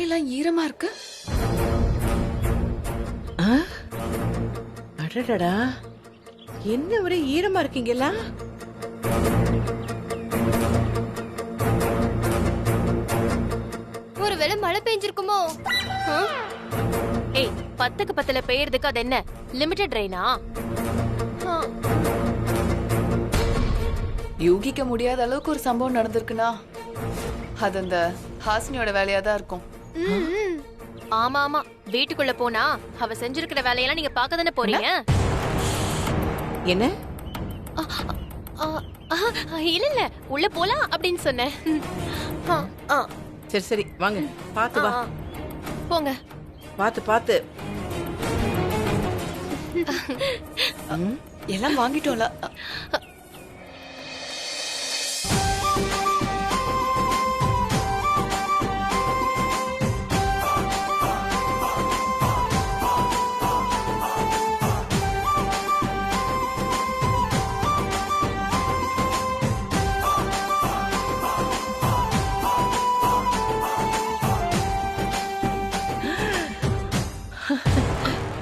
தலையெல்லாம் ஈரமா இருக்கு. அடடடா, என்ன ஒரே ஈரமா இருக்கீங்களா? ஒருவேளை மழை பெஞ்சிருக்குமோ? ஏய், 10க்கு 10ல பெய்யறதுக்கு அது என்ன லிமிட்டட் ரெயினா? யூகிக்க முடியாத அளவுக்கு ஒரு சம்பவம் நடந்திருக்குன்னா அது அந்த ஹாசினியோட வேலையா தான் இருக்கும். ஆமா ஆமா, வீட்டுக்குள்ள போனா அவ செஞ்சிருக்கிற வேலையெல்லாம் நீங்க பார்க்க தானே போறீங்க. என்ன? இல்ல இல்ல, உள்ள போலாம் அப்படின்னு சொன்னேன். சரி சரி, வாங்க, பாத்து வா. போங்க. பாத்து பாத்து. எல்லாம் வாங்கிட்டோம்ல.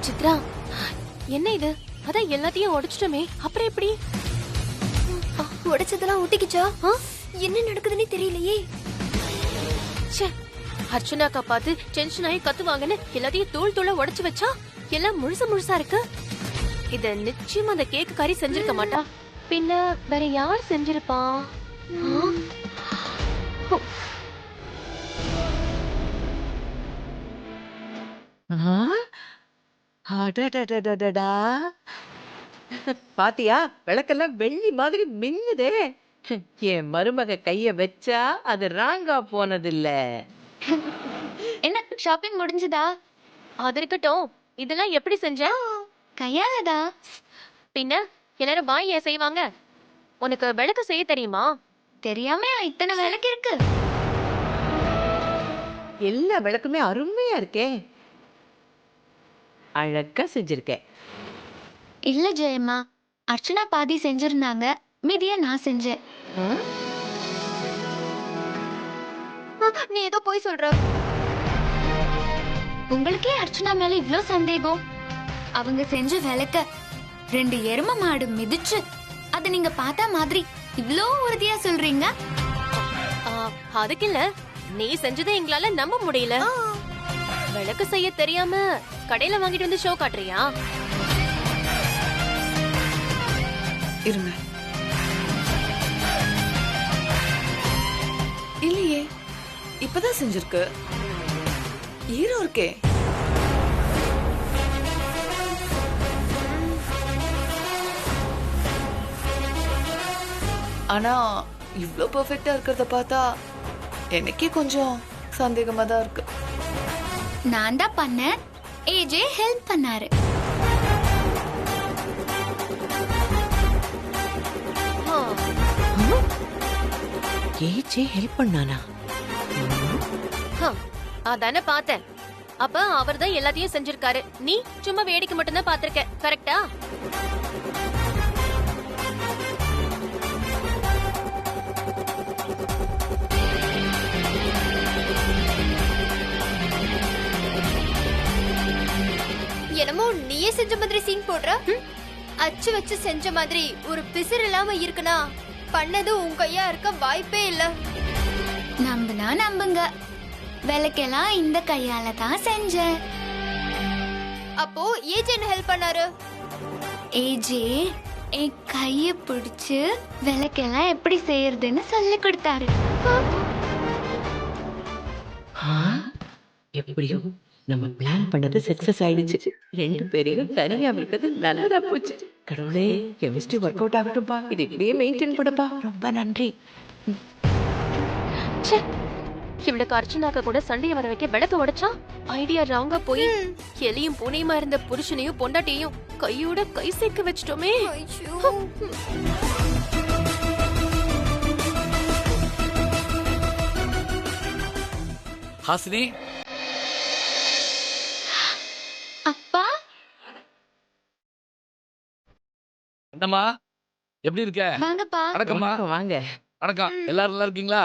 சித்ரா, என்ன இது? அதான் எல்லாத்தையும் உடைச்சிட்டோமே, அப்புறம் எப்படி? உடைச்சதெல்லாம் ஒட்டிக்கிச்சா? என்ன நடக்குதுன்னு தெரியலையே. ச்சே, அர்ச்சனாக்கா பார்த்து டென்ஷன் ஆகி கத்துவாங்கன்னு எல்லாத்தையும் தூள் தூளா உடைச்சு வச்சா எல்லாம் முழுசா முழுசா இருக்கு. இத நிச்சயமா அந்த கேக்கு கறி செஞ்சிருக்க மாட்டா. பின்ன வேற யார் செஞ்சிருப்பா? அடடடடடடா, பாத்தியா? விளக்கெல்லாம் வெள்ளி மாதிரி மின்னுதே. என் மருமக கைய வச்சா அது ராங்கா போனதில்ல. என்ன ஷாப்பிங் முடிஞ்சதா? அது இருக்கட்டும், இதெல்லாம் எப்படி செஞ்ச? கையாலதா. பின்ன எல்லாரும் வாய் ஏன் செய்வாங்க? உனக்கு விளக்கு செய்ய தெரியுமா? தெரியாம இத்தனை விளக்கு இருக்கு. எல்லா விளக்குமே அருமையா இருக்கே. அழகா செஞ்சிருக்கேன். இல்ல ஜெயம்மா, அர்ச்சனா பாதி செஞ்சிருந்தாங்க, மீதிய நான் செஞ்சேன். நீ ஏதோ போய் சொல்ற. உங்களுக்கே அர்ச்சனா மேல இவ்ளோ சந்தேகம்? அவங்க செஞ்ச விளக்க 2 எரும மாடு மிதிச்சு அத நீங்க பார்த்தா மாதிரி இவ்ளோ உறுதியா சொல்றீங்க? அதுக்கு இல்ல, நீ செஞ்சதை எங்களால நம்ப முடியல. விளக்கு செய்ய தெரியாம கடையில வாங்கிட்டு வந்து ஷோ காட்டுறியா? இருங்க. இல்லையே, இப்பதான் செஞ்சிருக்கு. ஈரம் இருக்கே. ஆனா இவ்ளோ பெர்ஃபெக்ட்டா இருக்கிறத பார்த்தா எனக்கே கொஞ்சம் சந்தேகமா தான் இருக்கு. நான் தான் பண்ணேன், ஏஜே ஹெல்ப் பண்ணாரு. ஏஜே ஹெல்ப் பண்ணானா? அதானே பார்த்தேன். அப்ப அவர் தான் எல்லாத்தையும் செஞ்சிருக்காரு. நீ சும்மா வேடிக்கை மட்டும் தான் பாத்திருக்க. கரெக்டா? என்னமோ நீயே செஞ்ச மாதிரி சீன் போடுற. அச்சு வச்சு செஞ்ச மாதிரி ஒரு பிசிறு இல்லாம இருக்குனா பண்ணது உன் கையா இருக்க வாய்ப்பே இல்ல. நம்புனா நம்புங்க, விளக்கெல்லாம் இந்த கையால தான் செஞ்சேன். அப்போ ஏஜே என்ன ஹெல்ப் பண்ணாரு? ஏஜே என் கைய பிடிச்சு விளக்கெல்லாம் எப்படி செய்யறதுன்னு சொல்லி கொடுத்தாரு. எப்படியோ நம்ம பிளான் பண்ணது சக்சஸ் ஆயிடுச்சு. 2 பேரையும் தனியா இருக்கிறது நல்லதா போச்சு. கடவுளே, கெமிஸ்ட்ரி ஒர்க் அவுட் ஆகட்டும்பா. இது இப்படியே மெயின்டைன் பண்ணப்பா. ரொம்ப நன்றி. இவளுக்கு அர்ச்சனாக்க கூட சண்டையை வர வைக்க விளக்கு உடைச்சா ஐடியா ராங்கா போய் எலியும் பூனையுமா இருந்த புருஷனையும் பொண்டாட்டியையும் கையோட கை சேர்க்க வச்சிட்டோமே. ஹாசினி, அப்பா, என்னம்மா எப்படி இருக்க? வாங்கப்பா. வணக்கம்மா. வாங்க. வணக்கம். எல்லாரும் நல்லா இருக்கீங்களா?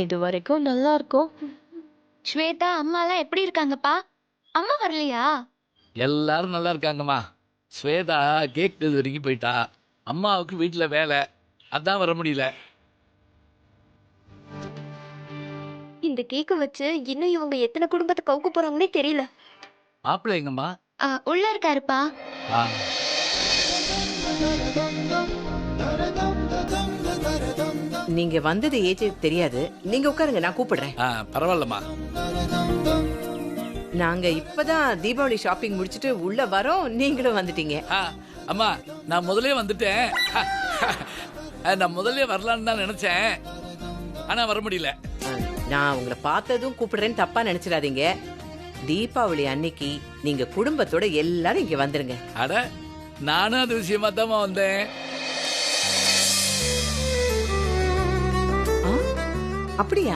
இது வரைக்கும் நல்லா இருக்கும். ஸ்வேதா அம்மா எல்லாம் எப்படி இருக்காங்கப்பா? அம்மா வரலையா? எல்லாரும் நல்லா இருக்காங்கம்மா. ஸ்வேதா கேக் டெலிவரிக்கு போயிட்டா. அம்மாவுக்கு வீட்டில் வேலை, அதான் வர முடியல. இந்த கேக்க வச்சு இன்னும் இவங்க எத்தனை குடும்பத்தை கவுக்க போறாங்கன்னே தெரியல. மாப்பிள்ளை எங்கம்மா? உள்ள இருக்காருப்பா. ஆ, நீங்க வந்தது ஏஜேக்கு தெரியாது. நீங்க உட்காருங்க, நான் கூப்பிடுறேன். பரவாயில்லம்மா. நாங்க இப்பதான் தீபாவளி ஷாப்பிங் முடிச்சிட்டு உள்ள வரோம், நீங்களும் வந்துட்டீங்க. அம்மா, நான் முதலே வந்துட்டேன். நான் முதல்ல வரலான்னு தான் நினைச்சேன், ஆனா வர முடியல. நான் உங்களை பார்த்ததும் கூப்பிடுறேன்னு தப்பா நினைச்சிடாதீங்க. தீபாவளி அன்னைக்கு நீங்க குடும்பத்தோட எல்லாரும் இங்க வந்துருங்க. அட, நானும் அது விஷயமா தான் வந்தேன். அப்படியா?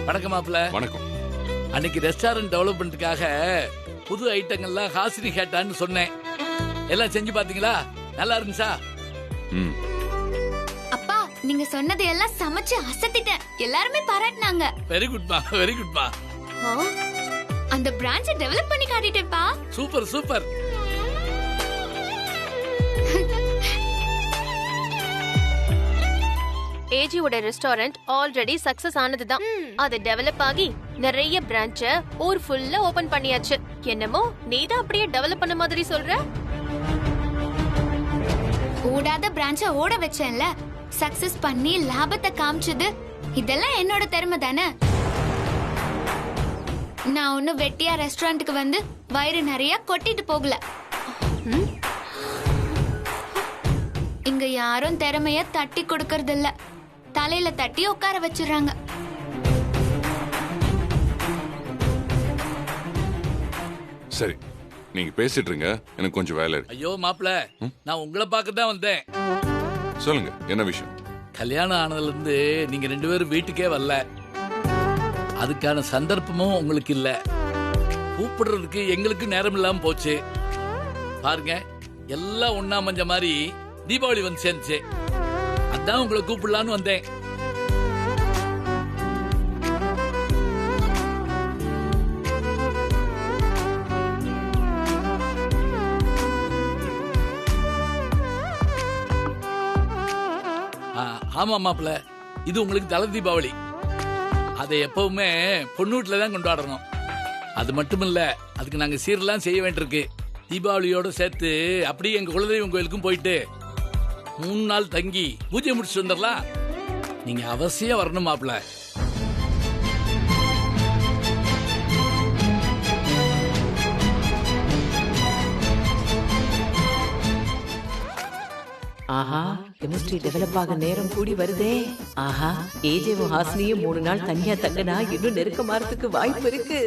வணக்கம் மாப்பிள்ள. வணக்கம். அன்னைக்கு ரெஸ்டாரண்ட் டெவலப்மெண்ட்டுக்காக புது ஐட்டங்கள்லாம் ஹாசினி கேட்டான்னு சொன்னேன். எல்லாம் செஞ்சு பாத்தீங்களா? நல்லா இருந்துச்சா? அப்பா, நீங்க சொன்னது எல்லாம் சமைச்சு அசத்திட்டேன். எல்லாருமே பாராட்டினாங்க. வெரி குட்மா, வெரி குட்மா. அந்த பிரான்ச்சை டெவலப் பண்ணி காட்டிட்டேன்ப்பா. Super super. ஏஜியோட ரெஸ்டாரண்ட் ஆல்ரெடி சக்சஸ் ஆனதுதான். அது டெவலப் ஆகி நிறைய பிரான்ச்ச ஊர் ஃபுல்லா ஓபன் பண்ணியாச்சு. என்னமோ நீதான் அப்படியே டெவலப் பண்ண மாதிரி சொல்ற. ஓடாத பிரான்ச்ச ஓட வச்சேன்ல, சக்சஸ் பண்ணி லாபத்தை காமிச்சது இதெல்லாம் என்னோட திறமை தானே. நான் ஒன்னும் வெட்டியா ரெஸ்டாரண்ட்டுக்கு வந்து வயிறு நிறைய கொட்டிட்டு போகல. இங்க யாரும் திறமைய தட்டி கொடுக்கறது இல்ல, தலையில தட்டி உட்கார வச்சிடுறாங்க. சரி, நீங்க பேசிட்டு இருங்க, எனக்கு கொஞ்சம் வேலை இருக்கு. ஐயோ மாப்பிள்ள, நான் உங்களை பார்க்க தான் வந்தேன். சொல்லுங்க, என்ன விஷயம்? கல்யாணம் ஆனதுல இருந்து நீங்க 2 பேரும் வீட்டுக்கே வரல. அதுக்கான சந்தர்ப்பமும் உங்களுக்கு இல்ல. கூப்பிடுறதுக்கு எங்களுக்கு நேரம் இல்லாம போச்சு. பாருங்க, எல்லாம் ஒண்ணா மஞ்ச மாதிரி தீபாவளி வந்து சேர்ந்துச்சு. அதான் உங்களை கூப்பிடலான்னு வந்தேன். ஆமா மாப்பிள்ள, இது உங்களுக்கு தலை தீபாவளி. அதை எப்பவுமே பொண்ணு வீட்டுல தான் கொண்டாடணும். அது மட்டும் இல்ல, அதுக்கு நாங்க சீரெல்லாம் செய்ய வேண்டியிருக்கு. தீபாவளியோட சேர்த்து அப்படியே எங்க குலதெய்வம் கோயிலுக்கும் போயிட்டு 3 நாள் தங்கி பூஜை முடிச்சுட்டு வந்துடலாம். நீங்க அவசியம் வரணும் மாப்பிள்ள. ஆஹா, கெமிஸ்ட்ரி டெவலப் ஆக நேரம் கூடி வருதே. ஆஹா, ஏஜேவும் ஹாசினியும் 3 நாள் தனியா தங்கனா இன்னும் நெருக்கமாறதுக்கு வாய்ப்பு இருக்கு.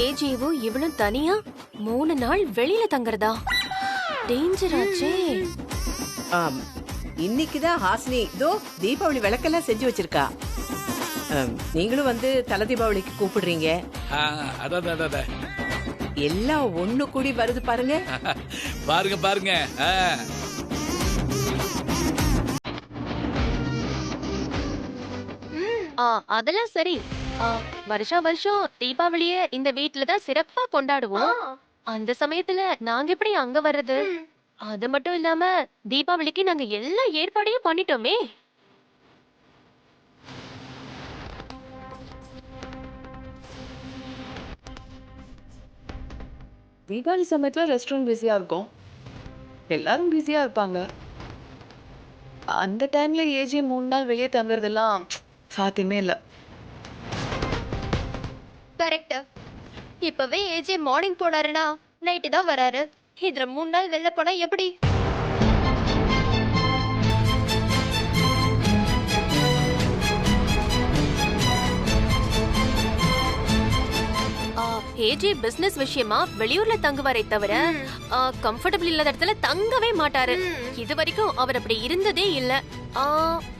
ஏஜிவும் இவளும் தனியா 3 நாள் வெளியில தங்குறதா? டேஞ்சர் ஆச்சே. இன்னைக்குதான் ஹாசினி இதோ தீபாவளி விளக்கெல்லாம் செஞ்சு வச்சிருக்கா. நீங்களும் வந்து தலை தீபாவளிக்கு கூப்பிடுறீங்க. எல்லாம் ஒண்ணு கூடி வருது பாருங்க. பாருங்க பாருங்க. அதெல்லாம் சரி. வருஷம் வருஷம் தீபாவளிய இந்த வீட்டுல தான் சிறப்பா கொண்டாடுவோம். அந்த சமயத்துல நாங்க எப்படி அங்க வர்றது? அது மட்டும் இல்லாம தீபாவளிக்கு நாங்க எல்லா ஏற்பாடையும் பண்ணிட்டோமே. தீபாவளி சமயத்துல ரெஸ்டாரண்ட் பிஸியா இருக்கும், எல்லாரும் பிஸியா இருப்பாங்க. அந்த டைம்ல ஏஜி 3 நாள் வெளியே தங்குறதெல்லாம் சாத்தியமே இல்ல. கரெக்ட். இப்பவே ஏஜே மார்னிங் போனாருன்னா நைட்டு தான் வராரு. இதுல 3 நாள் வெளில போனா எப்படி? ஏஜே பிசினஸ் விஷயமா வெளியூர்ல தங்குவாரே தவிர கம்ஃபர்டபிள் இல்லாத இடத்துல தங்கவே மாட்டாரு. இது வரைக்கும் அவர் அப்படி இருந்ததே இல்ல.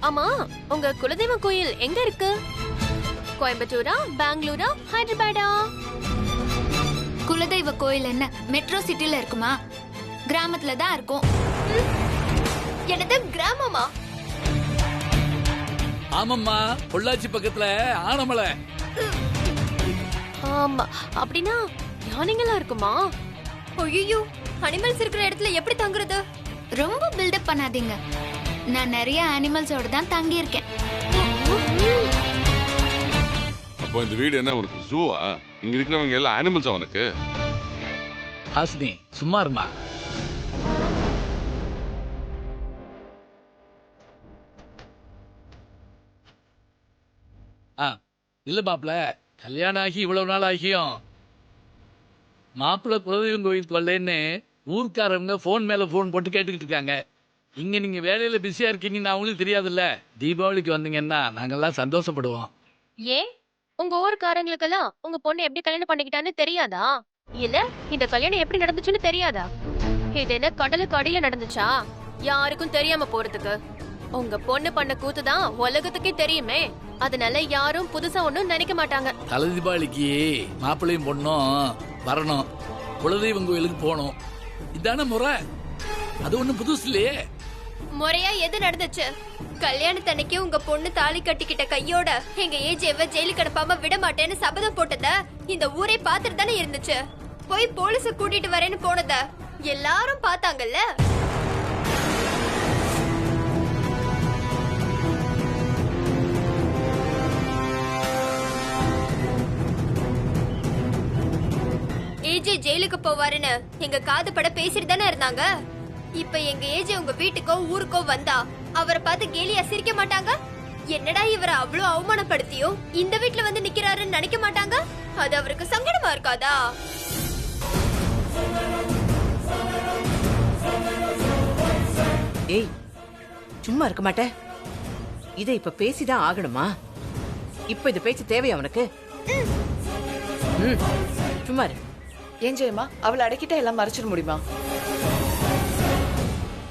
ஆமா, உங்க குலதெய்வ கோயில் எங்க இருக்கு? கோயம்புத்தூரா, பெங்களூரா, ஹைதராபாடா? குலதெய்வ கோயில் என்ன மெட்ரோ சிட்டில இருக்குமா? கிராமத்துல தான் இருக்கும். என்னது கிராமமா? ஆமாம்மா, பொள்ளாச்சி பக்கத்துல ஆனமலை. ஆமா, அப்படின்னா யானைங்களா இருக்குமா? ஐயோ, அனிமல்ஸ் இருக்கிற இடத்துல எப்படி தங்குறது? ரொம்ப பில்டப் பண்ணாதீங்க. நான் நிறைய அனிமல்ஸோட தான் தங்கி இருக்கேன். அப்போ இந்த வீடு என்ன உனக்கு ஜூவா? இங்க இருக்கிறவங்க எல்லாம் அனிமல்ஸ் அவனுக்கு. ஹாசினி சும்மா இருமா. இல்ல மாப்பிள்ள, கல்யாணம் ஆகி இவ்வளவு நாள் ஆகியும் மாப்பிள்ள குலதெய்வம் கோயிலுக்கு வரலன்னு ஊர்க்காரவங்க ஃபோன் மேல ஃபோன் போட்டு கேட்டுக்கிட்டு இருக்காங்க. இங்க நீங்க வேலையில பிஸியா இருக்கீங்கன்னு அவங்களுக்கு தெரியாதுல்ல. தீபாவளிக்கு வந்தீங்கன்னா நாங்கெல்லாம் சந்தோஷப்படுவோம். ஏன் உங்க ஊருக்காரங்களுக்கெல்லாம் உங்க பொண்ணு எப்படி கல்யாணம் பண்ணிக்கிட்டான்னு தெரியாதா? இல்ல இந்த கல்யாணம் எப்படி நடந்துச்சுன்னு தெரியாதா? இது என்ன கடலுக்கு அடியில நடந்துச்சா? யாருக்கும் தெரியாம போறதுக்கு உங்க பொண்ணு பண்ண கூத்துதான் உலகத்துக்கே தெரியுமே. அதனால யாரும் புதுசா ஒண்ணும் நினைக்க மாட்டாங்க. தலை தீபாவளிக்கு மாப்பிள்ளையும் பொண்ணும் வரணும், குலதெய்வம் கோயிலுக்கு போகணும். இதான முறை. அது ஒண்ணும் புதுசு இல்லையே. முறையா எது நடந்துச்சு? கல்யாணத்தன்னைக்கு உங்க பொண்ணு தாலி கட்டிக்கிட்ட கையோட எங்க ஏஜேவ ஜெயிலுக்கு அனுப்பாம விட மாட்டேன்னு சபதம் போட்டத இந்த ஊரே பாத்துட்டு தானே இருந்துச்சு. போய் போலீஸ கூட்டிட்டு வரேன்னு போனத எல்லாரும் பார்த்தாங்கல்ல. ஏஜே ஜெயிலுக்கு போவாருன்னு எங்க காது பட பேசிட்டு தானே இருந்தாங்க. இப்ப எங்க ஏஜே உங்க வீட்டுக்கோ ஊருக்கோ வந்தா அவரை பார்த்து கேலியா சிரிக்க மாட்டாங்க? என்னடா இவரை அவ்வளவு அவமானப்படுத்தியும் இந்த வீட்டுல வந்து நிக்கிறாருன்னு நினைக்க மாட்டாங்க? அது அவருக்கு சங்கடமா இருக்காதா? ஏய், சும்மா இருக்க மாட்டே. இதை இப்ப பேசிதான் ஆகணுமா? இப்ப இது பேச்சு தேவையா உனக்கு? சும்மா இரு. ஏன் ஜெயமா, அவளை அடக்கிட்டா எல்லாம் மறைச்சிட முடியுமா?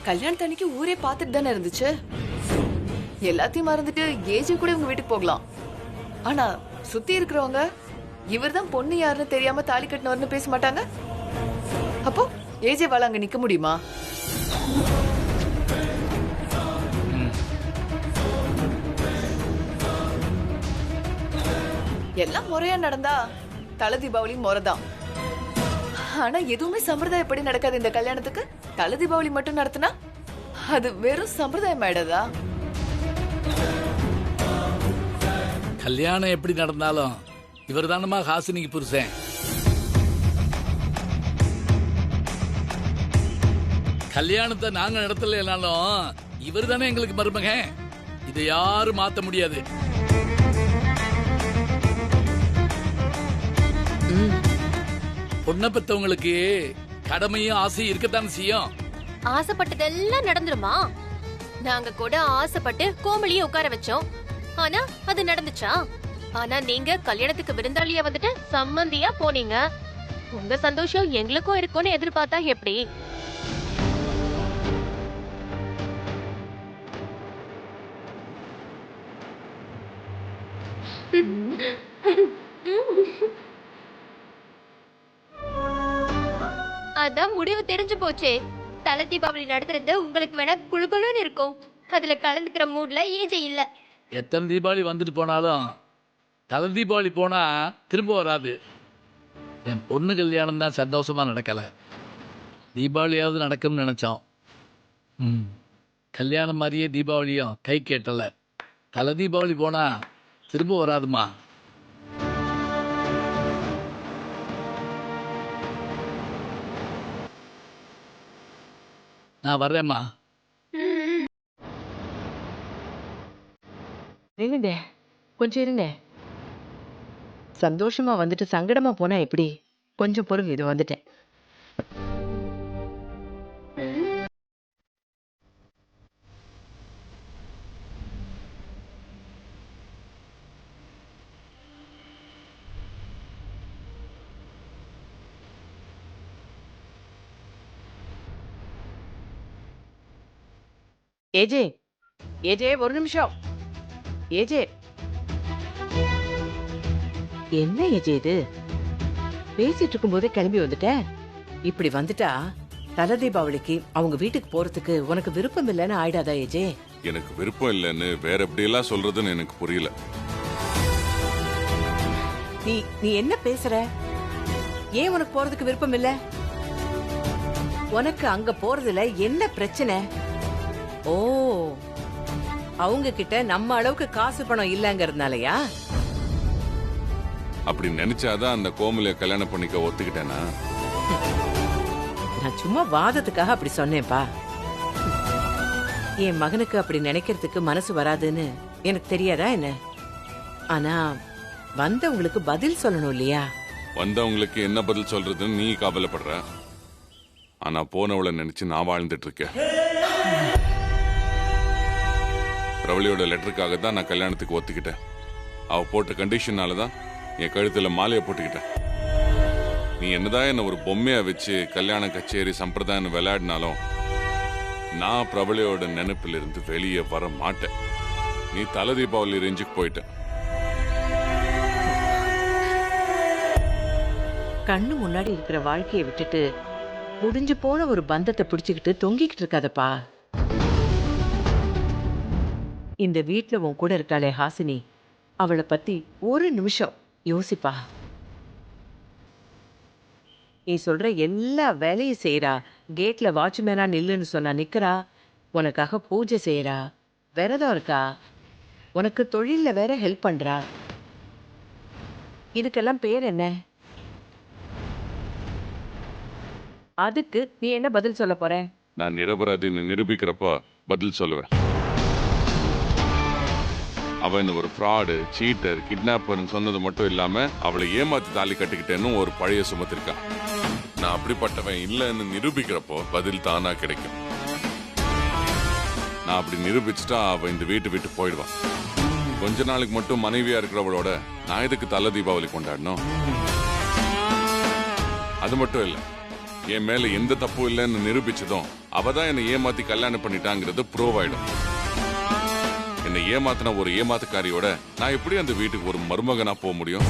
கல்யாணத்தன்னைக்கு ஊரே பார்த்துட்டு தானே இருந்துச்சு. எல்லாத்தையும் மறந்துட்டு ஏஜி கூட உங்க வீட்டுக்கு போகலாம். ஆனா சுத்தி இருக்கிறவங்க இவர்தான் பொண்ணு யாருன்னு தெரியாம தாலி கட்டினவர்னு பேச மாட்டாங்க. அப்போ ஏஜேவால அங்க நிக்க முடியுமா? எல்லாம் முறையா நடந்தா தலை தீபாவளி முறைதான். ஆனா எதுவுமே சம்பிரதாயப்படி நடக்காது. இந்த கல்யாணத்துக்கு தலை தீபாவளி மட்டும் நடத்தினா அது வெறும் சம்பிரதாயம் ஆயிடாதா? கல்யாணம் எப்படி நடந்தாலும் இவர் தானமா ஹாசினிக்கு புருஷன். கல்யாணத்தை நாங்க நடத்தலைனாலும் இவர் தானே எங்களுக்கு மருமகன். இதை யாரும் மாத்த முடியாது. பொண்ணை பெற்றவங்களுக்கு கடமையும் ஆசையும் இருக்கத்தான் செய்யும். ஆசைப்பட்டதெல்லாம் நடந்துருமா? நாங்க கூட ஆசைப்பட்டு கோமலியை உட்கார வச்சோம். ஆனா அது நடந்துச்சா? ஆனா நீங்க கல்யாணத்துக்கு விருந்தாளியா வந்துட்டு சம்மந்தியா போனீங்க. உங்க சந்தோஷம் எங்களுக்கும் இருக்கும்னு எதிர்பார்த்தா எப்படி? அதான் முடிவு தெரிஞ்சு போச்சே. தலை தீபாவளி நடத்துறது உங்களுக்கு வேணா குழுக்குழுன்னு இருக்கும். அதுல கலந்துக்கிற மூட்ல ஏஜே இல்ல. எத்தனை தீபாவளி வந்துட்டு போனாலும் தலை தீபாவளி போனா திரும்ப வராது. என் பொண்ணு கல்யாணம் தான் சந்தோஷமா நடக்கல. தீபாவளியாவது நடக்கும்னு நினைச்சோம். கல்யாணம் மாதிரியே தீபாவளியும் கை கேட்டல. தலை தீபாவளி போனா திரும்ப வராதுமா. நான் வர்றேம்மா. இருங்க, கொஞ்சம் இருங்க. சந்தோஷமா வந்துட்டு சங்கடமா போனா எப்படி? கொஞ்சம் பொறுங்க, இது வந்துட்டேன். ஏஜே, ஏஜே, ஒரு நிமிஷம். ஏஜே, என்ன ஏஜே இது? பேசிட்டு இருக்கும் போதே கிளம்பி வந்துட்ட. இப்படி வந்துட்டா தல தீபாவளிக்கு அவங்க வீட்டுக்கு போறதுக்கு உனக்கு விருப்பம் இல்லைன்னு ஆயிடாதா ஏஜே? எனக்கு விருப்பம் இல்லைன்னு வேற எப்படியெல்லாம் சொல்றதுன்னு எனக்கு புரியல. நீ என்ன பேசுற? ஏன் உனக்கு போறதுக்கு விருப்பம் இல்ல? உனக்கு அங்க போறதுல என்ன பிரச்சனை? ஓ, அவங்க கிட்ட நம்ம அளவுக்கு காசு பணம் இல்லங்கறதுனாலயா? அப்படி நினைச்சாதான் அந்த கோமலிய கல்யாணம் பண்ணிக்க ஒத்துக்கிட்டேனா? நான் சும்மா வாதத்துக்காக அப்படி சொன்னேன்ப்பா. என் மகனுக்கு அப்படி நினைக்கிறதுக்கு மனசு வராதுன்னு எனக்கு தெரியாதா என்ன? ஆனா வந்தவங்களுக்கு பதில் சொல்லணும் இல்லையா? வந்தவங்களுக்கு என்ன பதில் சொல்றதுன்னு நீ கவலைப்படுற. ஆனா போனவளை நினைச்சு நான் வாழ்ந்துட்டு இருக்கேன். பிரவளியோட லெட்டருக்காக தான் நான் கல்யாணத்துக்கு ஒத்துக்கிட்டேன். அவ போட்ட கண்டிஷனால தான் என் கழுத்துல மாலையை போட்டுக்கிட்டேன். நீ என்னதான் என்ன ஒரு பொம்மையா வச்சு கல்யாண கச்சேரி சம்பிரதாயம் விளையாடினாலும் நான் பிரபலையோட நினைப்பிலிருந்து வெளியே வர மாட்டேன். நீ தல தீபாவளி ரேஞ்சுக்கு போயிட்ட. கண்ணு முன்னாடி இருக்கிற வாழ்க்கையை விட்டுட்டு முடிஞ்சு போன ஒரு பந்தத்தை பிடிச்சுக்கிட்டு தொங்கிக்கிட்டு இருக்காதப்பா. இந்த வீட்டுல உன் கூட இருக்காளே ஹாசினி, அவளை பத்தி ஒரு நிமிஷம் யோசிப்பா. நீ சொல்ற எல்லா வேலையும் செய்யறா. கேட்ல வாட்ச்மேனா நில்லுன்னு சொன்னா நிக்கிறா. உனக்காக பூஜை செய்யறா, விரதம் இருக்கா, உனக்கு தொழில்ல வேற ஹெல்ப் பண்றா. இதுக்கெல்லாம் பேர் என்ன? அதுக்கு நீ என்ன பதில் சொல்ல போற? நான் நிரபராதின்னு நிரூபிக்கிறப்ப பதில் சொல்லுவேன். அவன் ஒரு ஃப்ராடு, சீட்டர், கிட்னாப்பர்னு சொன்னது மட்டும் இல்லாம அவளை ஏமாத்தி தாலி கட்டிக்கிட்டேன்னு ஒரு பழைய சுமத்திருக்கான். நான் அப்படிப்பட்டவன் இல்லைன்னு நிரூபிக்கிறப்போ பதில் தானா கிடைக்கும். நான் அப்படி நிரூபிச்சுட்டா அவ இந்த வீட்டு விட்டு போயிடுவான். கொஞ்ச நாளைக்கு மட்டும் மனைவியா இருக்கிறவளோட நான் எதுக்கு தல தீபாவளி கொண்டாடணும்? அது மட்டும் இல்ல, என் மேல எந்த தப்பும் இல்லைன்னு நிரூபிச்சதும் அவதான் என்னை ஏமாத்தி கல்யாணம் பண்ணிட்டாங்கிறது ப்ரூவ் ஆயிடும். என்னை ஏமாத்தின ஒரு ஏமாத்துக்காரியோட நான் எப்படி அந்த வீட்டுக்கு ஒரு மருமகனா போக முடியும்?